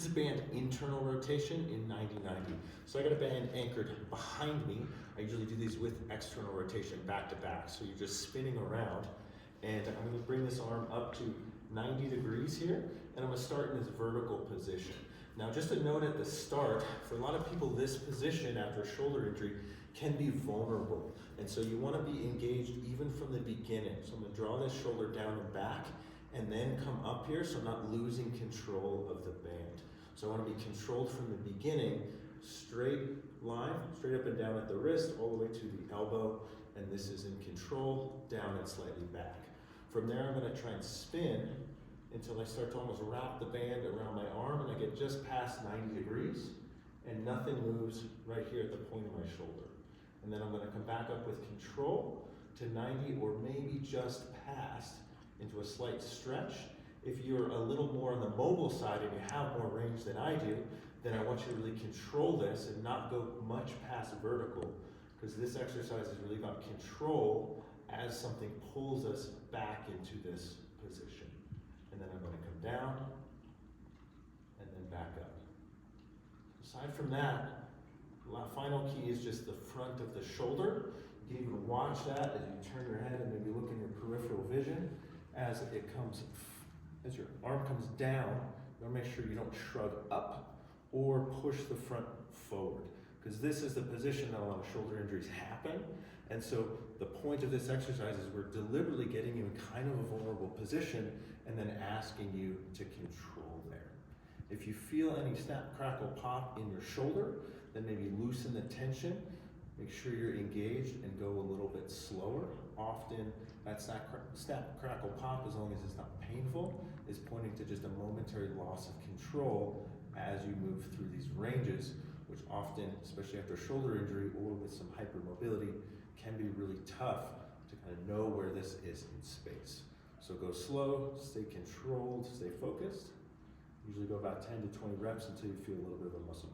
This is band internal rotation in 90-90. So I got a band anchored behind me. I usually do these with external rotation back to back. So you're just spinning around, and I'm gonna bring this arm up to 90 degrees here, and I'm gonna start in this vertical position. Now, just a note at the start, for a lot of people, this position after a shoulder injury can be vulnerable. And so you wanna be engaged even from the beginning. So I'm gonna draw this shoulder down and back, and then come up here so I'm not losing control of the band. So I want to be controlled from the beginning, straight line, straight up and down at the wrist, all the way to the elbow, and this is in control, down and slightly back. From there I'm going to try and spin until I start to almost wrap the band around my arm and I get just past 90 degrees and nothing moves right here at the point of my shoulder. And then I'm going to come back up with control to 90 or maybe just past into a slight stretch. If you're a little more on the mobile side and you have more range than I do, then I want you to really control this and not go much past vertical, because this exercise is really about control as something pulls us back into this position. And then I'm going to come down and then back up. Aside from that, the final key is just the front of the shoulder. You can even watch that as you turn your head and maybe look in your peripheral vision. As your arm comes down, you want to make sure you don't shrug up or push the front forward, because this is the position that a lot of shoulder injuries happen. And so the point of this exercise is we're deliberately getting you in kind of a vulnerable position and then asking you to control there. If you feel any snap, crackle, pop in your shoulder, then maybe loosen the tension. Make sure you're engaged and go a little bit slower. Often that snap, crackle, pop, as long as it's not painful, is pointing to just a momentary loss of control as you move through these ranges, which often, especially after a shoulder injury or with some hypermobility, can be really tough to kind of know where this is in space. So go slow, stay controlled, stay focused. Usually go about 10 to 20 reps until you feel a little bit of a muscle.